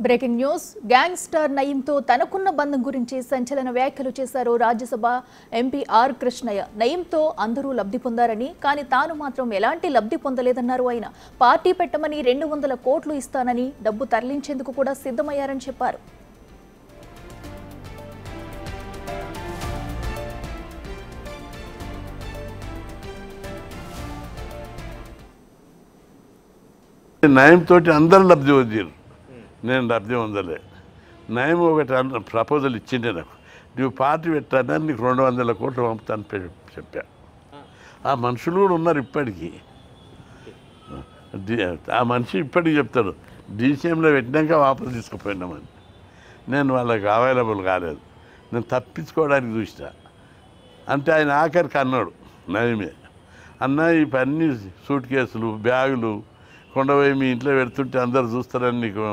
Breaking news gangster నయీంతో తనకున్న బంధం గురించి సంచలన వ్యాఖ్యలు చేశారు రాజ్యసభ ఎంపీ ఆర్ కృష్ణయ్య. నయీంతో అందరూ లబ్ధి పొందారని, కానీ తాను మాత్రం ఎలాంటి లబ్ధి పొందలేదన్నారు ఆయన. పార్టీ పెట్టమని 200 కోట్లు ఇస్తానని, డబ్బు తరలించేందుకు కూడా సిద్ధమయ్యారని చెప్పారు. నయం తోటి అందరూ లబ్ధి పొందారు, నేను లబ్ధి పొందలే. నయం ఒకటి ప్రపోజల్ ఇచ్చిండే నాకు, నువ్వు పార్టీ పెట్టానని నీకు 200 కోట్లు పంపుతాను చెప్పా. ఆ మనుషులు కూడా ఉన్నారు ఇప్పటికీ. ఆ మనిషి ఇప్పటికి చెప్తాడు, డీసీఎంలో పెట్టినాక వాపసు తీసుకుపోయినామని. నేను వాళ్ళకి అవైలబుల్ కాలేదు, నేను తప్పించుకోవడానికి చూసిన. అంటే ఆయన ఆఖరికి అన్నాడు నయమే, అన్న ఈ అన్ని సూట్ కేసులు బ్యాగులు కొండపోయి మీ ఇంట్లో పెడుతుంటే అందరు చూస్తారని నీకు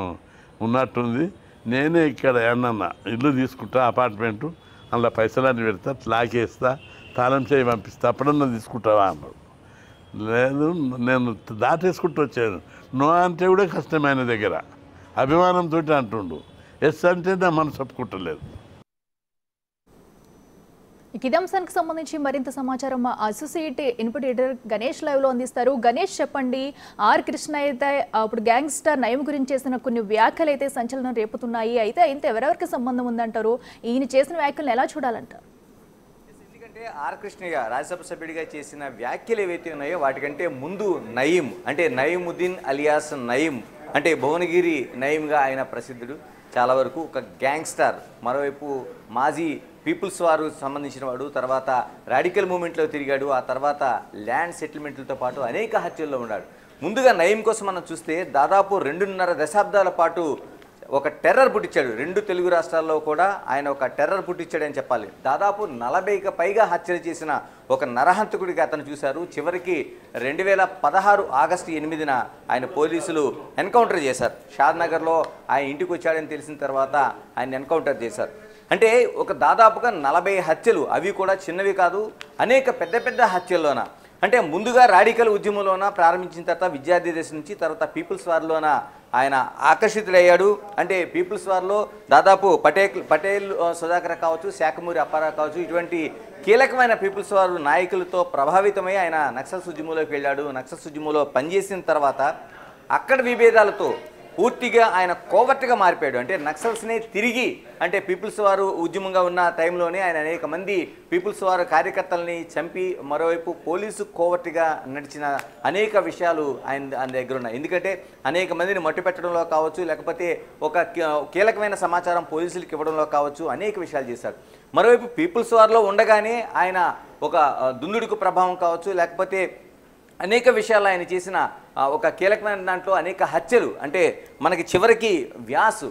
ఉన్నట్టుంది. నేనే ఇక్కడ ఏమన్నా ఇల్లు తీసుకుంటా, అపార్ట్మెంటు, అందులో పైసలన్నీ పెడతా, లాకేస్తా, తాళం చేయి పంపిస్తా, అప్పుడన్నా తీసుకుంటావా అన్నాడు. లేదు, నేను దాటేసుకుంటూ వచ్చాను. నో అంటే కూడా కష్టమైన దగ్గర అభిమానంతో అంటుండు, ఎస్ అంటే నా మనసు ఒప్పుకుంటలేదు. ఇదే అంశానికి సంబంధించి మరింత సమాచారం మా associate input editor Ganesh live లో అందిస్తారు. గణేష్, చెప్పండి. ఆర్ కృష్ణ అయితే అప్పుడు గ్యాంగ్స్టర్ నయం గురించి చేసిన కొన్ని వ్యాఖ్యలు అయితే సంచలనం రేపుతున్నాయి. అయితే ఎవరెవరికి సంబంధం ఉందంటారు? ఈయన చేసిన వ్యాఖ్యలను ఎలా చూడాలంటారు? ఎందుకంటే ఆర్ కృష్ణయ్య రాజ్యసభ సభ్యుడిగా చేసిన వ్యాఖ్యలు ఏవైతే ఉన్నాయో వాటికంటే ముందు నయీం అంటే నయీముద్దీన్ అలియాస్ నయీం అంటే భువనగిరి నయీంగా ఆయన ప్రసిద్ధుడు. చాలా వరకు ఒక గ్యాంగ్స్టర్, మరోవైపు మాజీ పీపుల్స్ వారు సంబంధించిన వాడు, తర్వాత రాడికల్ మూవ్మెంట్లో తిరిగాడు, ఆ తర్వాత ల్యాండ్ సెటిల్మెంట్లతో పాటు అనేక హత్యల్లో ఉన్నాడు. ముందుగా నయీం కోసం మనం చూస్తే దాదాపు 2.5 దశాబ్దాల పాటు ఒక టెర్రర్ పుట్టించాడు. 2 తెలుగు రాష్ట్రాల్లో కూడా ఆయన ఒక టెర్రర్ పుట్టించాడని చెప్పాలి. దాదాపు 40కి పైగా హత్యలు చేసిన ఒక నరహంతకుడిగా అతను చూశారు. చివరికి 2016 ఆగస్టు 8న ఆయన పోలీసులు ఎన్కౌంటర్ చేశారు. షాద్నగర్లో ఆయన ఇంటికి వచ్చాడని తెలిసిన తర్వాత ఆయన ఎన్కౌంటర్ చేశారు. అంటే ఒక దాదాపుగా 40 హత్యలు, అవి కూడా చిన్నవి కాదు, అనేక పెద్ద పెద్ద హత్యల్లోన. అంటే ముందుగా రాడికల్ ఉద్యమంలోన ప్రారంభించిన తర్వాత విద్యార్థి దశ నుంచి, తర్వాత పీపుల్స్ వార్లోన ఆయన ఆకర్షితులయ్యాడు. అంటే పీపుల్స్ వార్లో దాదాపు పటేల్ సుధాకర్ కావచ్చు, శాఖమూరి అప్పారావు కావచ్చు, ఇటువంటి కీలకమైన పీపుల్స్ వారు నాయకులతో ప్రభావితమై ఆయన నక్సల్స్ ఉద్యమంలోకి వెళ్ళాడు. నక్సల్స్ ఉద్యమంలో పనిచేసిన తర్వాత అక్కడ విభేదాలతో పూర్తిగా ఆయన కోవర్ట్గా మారిపోయాడు. అంటే నక్సల్స్నే తిరిగి, అంటే పీపుల్స్ వారు ఉద్యమంగా ఉన్న టైంలోనే ఆయన అనేక మంది పీపుల్స్ వారు కార్యకర్తల్ని చంపి, మరోవైపు పోలీసు కోవర్ట్గా నడిచిన అనేక విషయాలు ఆయన దగ్గర ఉన్నాయి. ఎందుకంటే అనేక మందిని మట్టుపెట్టడంలో కావచ్చు, లేకపోతే ఒక కీలకమైన సమాచారం పోలీసులకు ఇవ్వడంలో కావచ్చు, అనేక విషయాలు చేశాడు. మరోవైపు పీపుల్స్ వార్లో ఉండగానే ఆయన ఒక దుందుడుకు ప్రభావం కావచ్చు, లేకపోతే అనేక విషయాలు ఆయన చేసిన ఒక కీలకమైన దాంట్లో అనేక హత్యలు. అంటే మనకి చివరికి వ్యాస్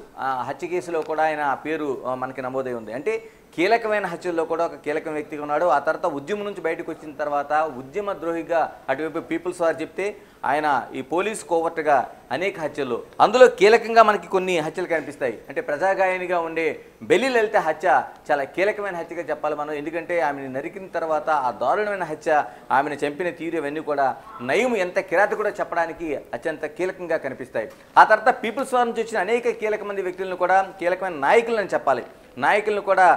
హత్య కేసులో కూడా ఆయన పేరు మనకి నమోదై ఉంది. అంటే కీలకమైన హత్యల్లో కూడా ఒక కీలక వ్యక్తిగా ఉన్నాడు. ఆ తర్వాత ఉద్యమం నుంచి బయటకు వచ్చిన తర్వాత ఉద్యమ ద్రోహిగా అటువైపు పీపుల్స్ వారు చెప్తే ఆయన ఈ పోలీస్ కోవర్ట్గా అనేక హత్యలు, అందులో కీలకంగా మనకి కొన్ని హత్యలు కనిపిస్తాయి. అంటే ప్రజాగాయనిగా ఉండే బెల్లి లలిత హత్య చాలా కీలకమైన హత్యగా చెప్పాలి మనం. ఎందుకంటే ఆమెను నరికిన తర్వాత ఆ దారుణమైన హత్య, ఆమెను చంపిన తీరు, ఇవన్నీ కూడా నయం ఎంత కిరాతకుడో చెప్పడానికి అత్యంత కీలకంగా కనిపిస్తాయి. ఆ తర్వాత పీపుల్స్ వార్ నుంచి వచ్చిన అనేక కీలక మంది వ్యక్తులను కూడా, కీలకమైన నాయకులను చెప్పాలి, నాయకులను కూడా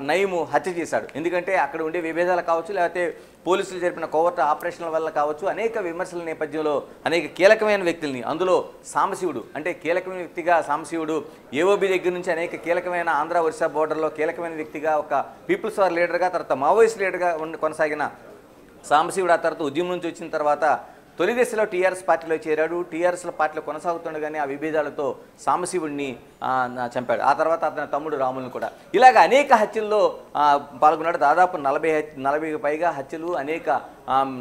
నయీము హత్య చేశాడు. ఎందుకంటే అక్కడ ఉండే విభేదాలు కావచ్చు, లేకపోతే పోలీసులు జరిపిన కోవర్ట్ ఆపరేషన్ల వల్ల కావచ్చు, అనేక విమర్శల నేపథ్యంలో అనేక కీలకమైన వ్యక్తుల్ని, అందులో సాంబశివుడు అంటే కీలకమైన వ్యక్తిగా సాంబశివుడు ఏఓబి దగ్గర నుంచి అనేక కీలకమైన ఆంధ్ర ఒరిస్సా బోర్డర్లో కీలకమైన వ్యక్తిగా, ఒక పీపుల్స్ వార్ లీడర్గా, తర్వాత మావోయిస్ట్ లీడర్గా కొనసాగిన సాంబశివుడు ఆ తర్వాత ఉద్యమం నుంచి వచ్చిన తర్వాత తొలి దశలో టీఆర్ఎస్ పార్టీలో చేరాడు. టీఆర్ఎస్లో పార్టీలో కొనసాగుతుండగానే ఆ విభేదాలతో సాంబశివుడిని చంపాడు. ఆ తర్వాత అతని తమ్ముడు రాములను కూడా. ఇలాగ అనేక హత్యల్లో పాల్గొన్నాడు. దాదాపు 40కి పైగా హత్యలు, అనేక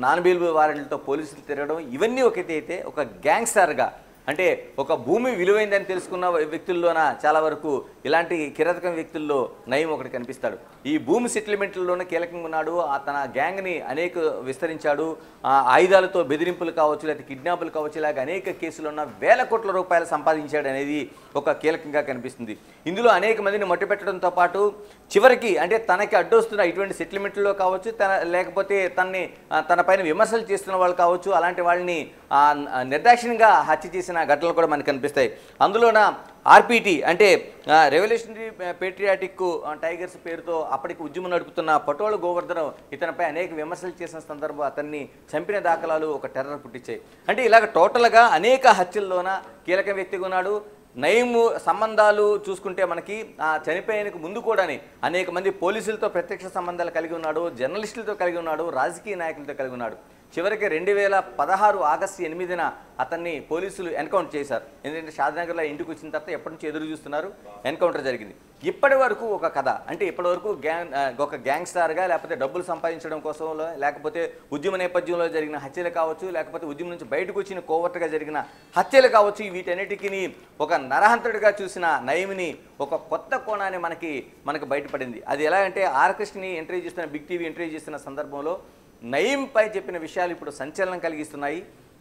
నాన్ బెయిల్ వారెంట్లతో పోలీసులు తిరగడం, ఇవన్నీ ఒకటైతే ఒక గ్యాంగ్స్టర్గా, అంటే ఒక భూమి విలువైందని తెలుసుకున్న వ్యక్తుల్లోన చాలా వరకు ఇలాంటి కిరాతకం వ్యక్తుల్లో నయం ఒకటి కనిపిస్తాడు. ఈ భూమి సెటిల్మెంట్లలోనే కీలకంగా ఉన్నాడు. తన గ్యాంగ్ని అనేక విస్తరించాడు. ఆయుధాలతో బెదిరింపులు కావచ్చు, లేకపోతే కిడ్నాపులు కావచ్చు, ఇలాగ అనేక కేసులు ఉన్న వేల కోట్ల రూపాయలు సంపాదించాడు అనేది ఒక కీలకంగా కనిపిస్తుంది. ఇందులో అనేక మందిని మట్టుపెట్టడంతో పాటు చివరికి అంటే తనకి అడ్డొస్తున్న ఇటువంటి సెటిల్మెంట్లో కావచ్చు, లేకపోతే తన పైన విమర్శలు చేస్తున్న వాళ్ళు కావచ్చు, అలాంటి వాళ్ళని నిర్దాక్షిణ్యంగా హత్య చేసిన ఘటనలు కూడా మనకు కనిపిస్తాయి. అందులోన ఆర్పిటి అంటే రెవల్యూషనరీ పేట్రియాటిక్ టైగర్స్ పేరుతో అప్పటికి ఉద్యమం నడుపుతున్న పటోళ గోవర్ధనం ఇతనిపై అనేక విమర్శలు చేసిన సందర్భం అతన్ని చంపిన దాఖలాలు ఒక టెర్రర్ పుట్టించాయి. అంటే ఇలాగ టోటల్గా అనేక హత్యల్లోన కీలక వ్యక్తిగా ఉన్నాడు. నయీం సంబంధాలు చూసుకుంటే మనకి చనిపోయేందుకు ముందు కూడాని అనేక మంది పోలీసులతో ప్రత్యక్ష సంబంధాలు కలిగి ఉన్నాడు, జర్నలిస్టులతో కలిగి ఉన్నాడు, రాజకీయ నాయకులతో కలిగి ఉన్నాడు. చివరికి 2016 ఆగస్టు 8న అతన్ని పోలీసులు ఎన్కౌంటర్ చేశారు. ఎందుకంటే షాద్నగర్లో ఇంటికి వచ్చిన తర్వాత ఎప్పటి నుంచి ఎదురు చూస్తున్నారు, ఎన్కౌంటర్ జరిగింది. ఇప్పటి వరకు ఒక కథ అంటే ఇప్పటి వరకు ఒక గ్యాంగ్స్టార్గా లేకపోతే డబ్బులు సంపాదించడం కోసం లేకపోతే ఉద్యమ నేపథ్యంలో జరిగిన హత్యలు కావచ్చు, లేకపోతే ఉద్యమం నుంచి బయటకు వచ్చిన కోవర్టుగా జరిగిన హత్యలు కావచ్చు, వీటన్నిటికీ ఒక నరహంతుడిగా చూసిన నయీంని ఒక కొత్త కోణాన్ని మనకి బయటపడింది. అది ఎలా అంటే ఆర్ కృష్ణని ఇంటర్వ్యూ చేస్తున్న బిగ్ టీవీ ఇంటర్వ్యూ చేస్తున్న సందర్భంలో నయీంపై చెప్పిన విషయాలు ఇప్పుడు సంచలనం కలిగిస్తున్నాయి.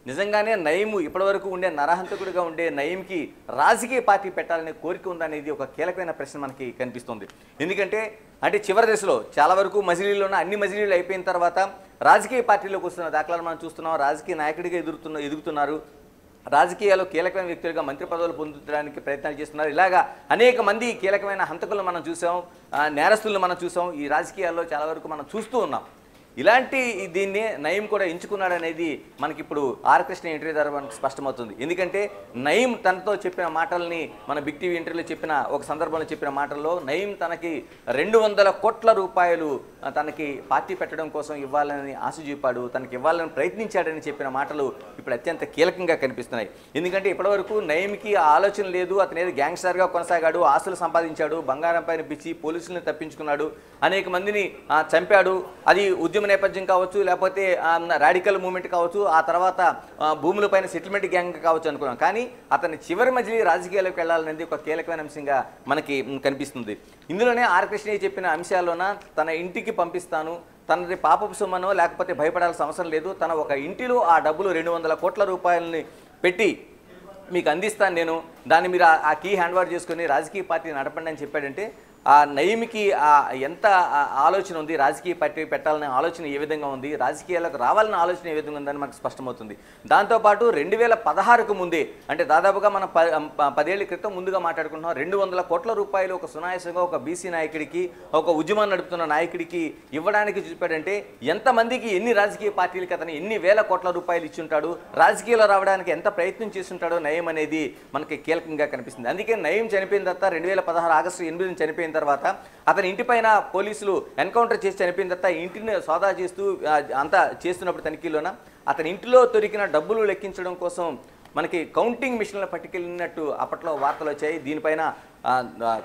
నిజంగానే నయీం ఇప్పటివరకు ఉండే నరహంతకుడిగా ఉండే నయీంకి రాజకీయ పార్టీ పెట్టాలనే కోరిక ఉందనేది ఒక కీలకమైన ప్రశ్న మనకి కనిపిస్తుంది. ఎందుకంటే అంటే చివరి దశలో చాలా వరకు మజిలీలో ఉన్న అన్ని మజిలీలు అయిపోయిన తర్వాత రాజకీయ పార్టీలోకి వస్తున్న దాఖలాలు మనం చూస్తున్నాం. రాజకీయ నాయకుడిగా ఎదుగుతున్నారు, రాజకీయాల్లో కీలకమైన వ్యక్తులుగా మంత్రి పదవులు పొందడానికి ప్రయత్నాలు చేస్తున్నారు. ఇలాగా అనేక మంది కీలకమైన హంతకులను మనం చూసాం, నేరస్తులను మనం చూసాం. ఈ రాజకీయాల్లో చాలా వరకు మనం చూస్తూ ఉన్నాం. ఇలాంటి దీన్ని నయీం కూడా ఎంచుకున్నాడనేది మనకి ఇప్పుడు ఆర్ కృష్ణ ఇంటర్వ్యూ ద్వారా మనకు స్పష్టమవుతుంది. ఎందుకంటే నయీం తనతో చెప్పిన మాటల్ని మన బిగ్ టీవీ ఇంటర్వ్యూలో చెప్పిన ఒక సందర్భంలో చెప్పిన మాటల్లో నయీం తనకి 200 కోట్ల రూపాయలు తనకి పార్టీ పెట్టడం కోసం ఇవ్వాలని ఆశ చూపాడు, తనకి ఇవ్వాలని ప్రయత్నించాడని చెప్పిన మాటలు ఇప్పుడు అత్యంత కీలకంగా కనిపిస్తున్నాయి. ఎందుకంటే ఇప్పటివరకు నయీంకి ఆ ఆలోచన లేదు, అతను ఏదో గ్యాంగ్స్టర్గా కొనసాగాడు, ఆస్తులు సంపాదించాడు, బంగారం పైన పిచ్చి పోలీసులను తప్పించుకున్నాడు, అనేక మందిని చంపాడు. అది ఉద్యమ నేపథ్యం కావచ్చు, లేకపోతే రాడికల్ మూవ్మెంట్ కావచ్చు, ఆ తర్వాత భూములపైన సెటిల్మెంట్ గ్యాంగ్ కావచ్చు అనుకున్నాం. కానీ అతని చివరి మజిలీ రాజకీయాల్లోకి వెళ్ళాలనేది ఒక కీలకమైన అంశంగా మనకి కనిపిస్తుంది. ఇందులోనే ఆర్ కృష్ణయ్య చెప్పిన అంశాల్లోన తన ఇంటికి పంపిస్తాను, తనది పాపపు సొమ్మనో లేకపోతే భయపడాల్సిన అవసరం లేదు, తన ఒక ఇంటిలో ఆ డబ్బులు 200 కోట్ల రూపాయలని పెట్టి మీకు అందిస్తాను నేను, దాన్ని మీరు ఆ కీ హ్యాండ్ ఓవర్ చేసుకుని రాజకీయ పార్టీ నడపండి అని చెప్పాడంటే ఆ నయీంకి ఎంత ఆలోచన ఉంది, రాజకీయ పార్టీ పెట్టాలనే ఆలోచన ఏ విధంగా ఉంది, రాజకీయాలకు రావాలనే ఆలోచన ఏ విధంగా ఉందని మనకు స్పష్టమవుతుంది. దాంతోపాటు 2016కు ముందే అంటే దాదాపుగా మనం 10 ఏళ్ల క్రితం ముందుగా మాట్లాడుకుంటున్నాం, 200 కోట్ల రూపాయలు ఒక సునాయాసంగా ఒక బీసీ నాయకుడికి, ఒక ఉద్యమాన్ని నడుపుతున్న నాయకుడికి ఇవ్వడానికి చూపాడంటే ఎంతమందికి, ఎన్ని రాజకీయ పార్టీలకి అతను ఎన్ని వేల కోట్ల రూపాయలు ఇచ్చుంటాడు, రాజకీయాల్లో రావడానికి ఎంత ప్రయత్నం చేస్తుంటాడో నయీం అనేది మనకి కీలకంగా కనిపిస్తుంది. అందుకే నయీం చనిపోయిన తర్వాత 2016 ఆగస్టు 8న చనిపోయిన తర్వాత అతని ఇంటిపైన పోలీసులు ఎన్కౌంటర్ చేసి చనిపోయిన తర్వాత ఇంటిని సోదా చేస్తూ అంతా చేస్తున్నప్పుడు తనిఖీలోన అతని ఇంటిలో దొరికిన డబ్బులు లెక్కించడం కోసం మనకి కౌంటింగ్ మిషన్లు పట్టుకెళ్ళినట్టు అప్పట్లో వార్తలు వచ్చాయి. దీనిపైన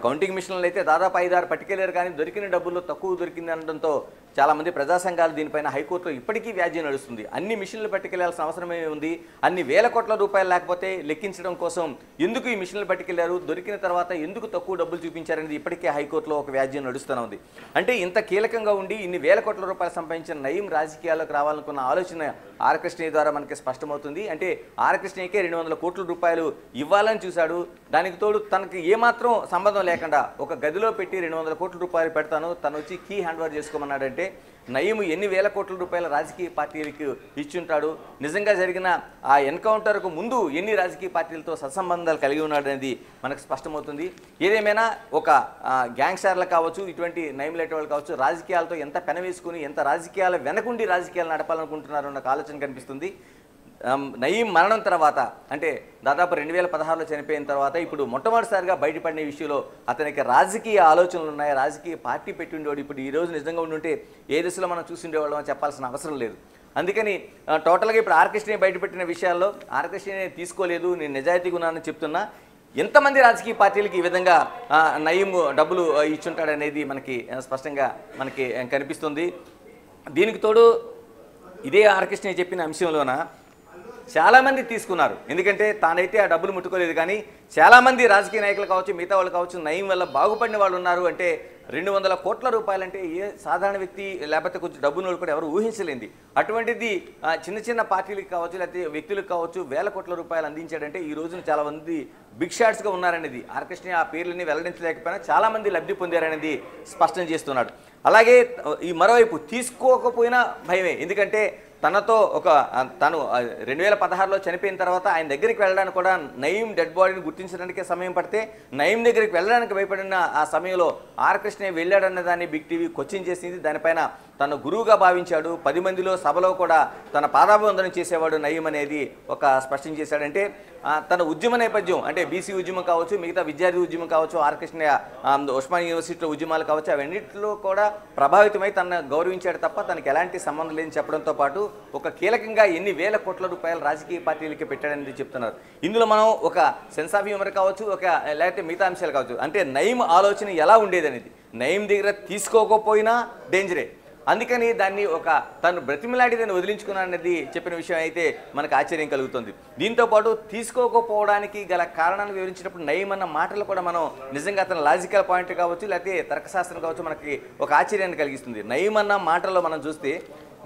కౌంటింగ్ మిషన్లు అయితే దాదాపు 5-6 పట్టుకెళ్ళారు, కానీ దొరికిన డబ్బుల్లో తక్కువ దొరికింది అనడంతో చాలామంది ప్రజా సంఘాలు దీనిపైన హైకోర్టులో ఇప్పటికీ వ్యాజ్యం నడుస్తుంది. అన్ని మిషన్లు పట్టుకెళ్లాల్సిన అవసరమే ఉంది, అన్ని వేల కోట్ల రూపాయలు లేకపోతే లెక్కించడం కోసం ఎందుకు ఈ మిషన్లు పట్టుకెళ్లారు, దొరికిన తర్వాత ఎందుకు తక్కువ డబ్బులు చూపించారనేది ఇప్పటికే హైకోర్టులో ఒక వ్యాజ్యం నడుస్తూనే ఉంది. అంటే ఇంత కీలకంగా ఉండి ఇన్ని వేల కోట్ల రూపాయలు సంపాదించిన నయీం రాజకీయాల్లోకి రావాలనుకున్న ఆలోచన ఆర్ కృష్ణయ్య ద్వారా మనకి స్పష్టమవుతుంది. అంటే ఆర్ కృష్ణయ్యకే 200 కోట్ల రూపాయలు ఇవ్వాలని చూశాడు. దానికి తోడు తనకి ఏమాత్రం సంబంధం లేకుండా ఒక గదిలో పెట్టి 200 కోట్ల రూపాయలు పెడతాను, తను వచ్చి కీ హ్యాండ్ ఓవర్ చేసుకోమన్నాడంటే నయీం ఎన్ని వేల కోట్ల రూపాయల రాజకీయ పార్టీలకు ఇచ్చుంటాడు, నిజంగా జరిగిన ఆ ఎన్కౌంటర్కు ముందు ఎన్ని రాజకీయ పార్టీలతో సత్సంబంధాలు కలిగి ఉన్నాడు అనేది మనకు స్పష్టమవుతుంది. ఏదేమైనా ఒక గ్యాంగ్స్టర్లు కావచ్చు, ఇటువంటి నయీం లాంటి వాళ్ళు కావచ్చు, రాజకీయాలతో ఎంత పెనవేసుకుని ఎంత రాజకీయాల వెనకుండి రాజకీయాలు నడపాలనుకుంటున్నారో అన్న ఆలోచన కనిపిస్తుంది. నయీం మరణం తర్వాత అంటే దాదాపు 2016లో చనిపోయిన తర్వాత ఇప్పుడు మొట్టమొదటిసారిగా బయటపడిన విషయంలో అతనికి రాజకీయ ఆలోచనలు ఉన్నాయి, రాజకీయ పార్టీ పెట్టి ఉండేవాడు. ఇప్పుడు ఈ రోజు నిజంగా ఉండుంటే ఏ దశలో మనం చూసిండేవాళ్ళం అని చెప్పాల్సిన అవసరం లేదు. అందుకని టోటల్గా ఇప్పుడు ఆర్ కృష్ణయ్య బయటపెట్టిన విషయాల్లో ఆర్ కృష్ణయ్య తీసుకోలేదు, నేను నిజాయితీగా ఉన్నానని చెప్తున్నా. ఎంతమంది రాజకీయ పార్టీలకి ఈ విధంగా నయీం డబ్బులు ఇచ్చుంటాడనేది మనకి స్పష్టంగా మనకి కనిపిస్తుంది. దీనికి తోడు ఇదే ఆర్ కృష్ణయ్య చెప్పిన అంశంలోన చాలామంది తీసుకున్నారు, ఎందుకంటే తానైతే ఆ డబ్బులు ముట్టుకోలేదు, కానీ చాలామంది రాజకీయ నాయకులు కావచ్చు, మిగతా వాళ్ళు కావచ్చు, నయీం వల్ల బాగుపడిన వాళ్ళు ఉన్నారు. అంటే 200 కోట్ల రూపాయలంటే ఏ సాధారణ వ్యక్తి లేకపోతే కొంచెం డబ్బును కూడా ఎవరు ఊహించలేంది. అటువంటిది చిన్న చిన్న పార్టీలకు కావచ్చు, లేకపోతే వ్యక్తులకు కావచ్చు వేల కోట్ల రూపాయలు అందించాడంటే ఈ రోజున చాలా మంది బిగ్ షాట్స్గా ఉన్నారనేది ఆర్ కృష్ణయ్య ఆ పేర్లని వెల్లడించలేకపోయినా చాలామంది లబ్ధి పొందారనేది స్పష్టం చేస్తున్నాడు. అలాగే ఈ మరోవైపు తీసుకోకపోయినా భయమే, ఎందుకంటే తనతో తను 2016లో చనిపోయిన తర్వాత ఆయన దగ్గరికి వెళ్ళడానికి కూడా నయీం డెడ్ బాడీని గుర్తించడానికి సమయం పడితే నయీం దగ్గరికి వెళ్ళడానికి భయపడిన ఆ సమయంలో ఆర్ కృష్ణయ్య వెళ్ళాడన్న దాన్ని బిగ్ టీవీ క్వశ్చన్ చేసింది. దానిపైన తను గురువుగా భావించాడు. 10 మందిలో సభలో కూడా తన పాదాభివందనం చేసేవాడు నయీం అనేది ఒక స్పష్టం చేశాడంటే తన ఉద్యమ నేపథ్యం అంటే బీసీ ఉద్యమం కావచ్చు, మిగతా విద్యార్థి ఉద్యమం కావచ్చు, ఆర్ కృష్ణయ్య ఉస్మానియా యూనివర్సిటీలో ఉద్యమాలు కావచ్చు, అవన్నింటిలో కూడా ప్రభావితమై తనను గౌరవించాడు తప్ప తనకు ఎలాంటి సంబంధం లేని చెప్పడంతో పాటు ఒక కీలకంగా ఎన్ని వేల కోట్ల రూపాయలు రాజకీయ పార్టీలకి పెట్టాడనేది చెప్తున్నారు. ఇందులో మనం ఒక సెన్స్ ఆఫ్ హ్యూమర్ కావచ్చు, లేకపోతే మిగతా అంశాలు కావచ్చు, అంటే నయీం ఆలోచన ఎలా ఉండేది అనేది. నయీం దగ్గర తీసుకోకపోయినా డేంజరే, అందుకని దాన్ని తను బ్రతిమలాడి దాన్ని వదిలించుకున్నానన్నది చెప్పిన విషయం అయితే మనకు ఆశ్చర్యం కలుగుతుంది. దీంతోపాటు తీసుకోకపోవడానికి గల కారణాలను వివరించినప్పుడు నయీం అన్న మాటలు కూడా మనం నిజంగా అతను లాజికల్ పాయింట్ కావచ్చు, లేకపోతే తర్కశాస్త్రం కావచ్చు, మనకి ఒక ఆశ్చర్యాన్ని కలిగిస్తుంది. నయీం అన్న మాటల్లో మనం చూస్తే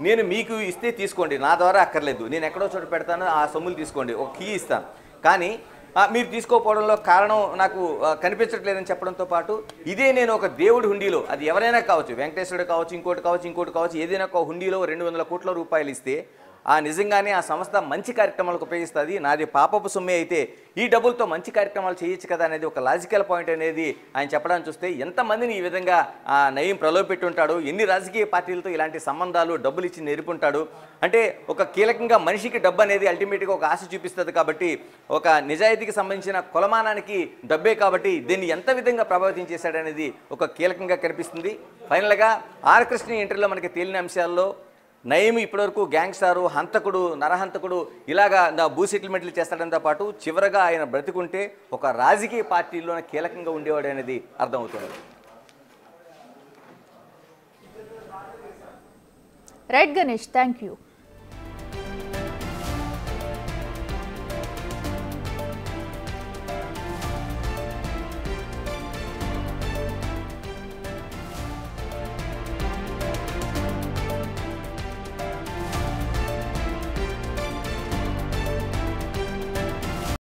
నేను మీకు ఇస్తే తీసుకోండి, నా ద్వారా అక్కర్లేదు, నేను ఎక్కడో చోట పెడతాను, ఆ సొమ్ములు తీసుకోండి, ఒక కీ ఇస్తాను, కానీ మీరు తీసుకోకపోవడంలో కారణం నాకు కనిపించట్లేదని చెప్పడంతో పాటు ఇదే నేను ఒక దేవుడి హుండీలో, అది ఎవరైనా కావచ్చు, వెంకటేశ్వరుడు కావచ్చు, ఇంకోటి కావచ్చు, ఏదైనా ఒక హుండీలో 200 కోట్ల రూపాయలు ఇస్తే నిజంగానే ఆ సంస్థ మంచి కార్యక్రమాలకు ఉపయోగిస్తుంది, నాది పాపపు సొమ్మే అయితే ఈ డబ్బులతో మంచి కార్యక్రమాలు చేయొచ్చు కదా అనేది ఒక లాజికల్ పాయింట్ అనేది ఆయన చెప్పడానికి చూస్తే ఎంతమందిని ఈ విధంగా నయీం ప్రలోభపెట్టి ఉంటాడు, ఎన్ని రాజకీయ పార్టీలతో ఇలాంటి సంబంధాలు డబ్బులు ఇచ్చి నేర్పుంటాడు. అంటే ఒక కీలకంగా మనిషికి డబ్బు అనేది అల్టిమేట్గా ఒక ఆశ చూపిస్తుంది కాబట్టి, ఒక నిజాయితీకి సంబంధించిన కొలమానానికి డబ్బే కాబట్టి దీన్ని ఎంత విధంగా ప్రభావితం చేశాడనేది ఒక కీలకంగా కనిపిస్తుంది. ఫైనల్గా ఆర్ కృష్ణ ఇంటర్వ్యూలో మనకి తేలిన అంశాల్లో నయీం ఇప్పటివరకు గ్యాంగ్స్టారు, హంతకుడు, నరహంతకుడు ఇలాగా భూ సెటిల్మెంట్లు చేస్తాడంతో పాటు చివరగా ఆయన బ్రతికుంటే ఒక రాజకీయ పార్టీలోనే కీలకంగా ఉండేవాడు అనేది అర్థమవుతుంది. Right Ganesh, thank you.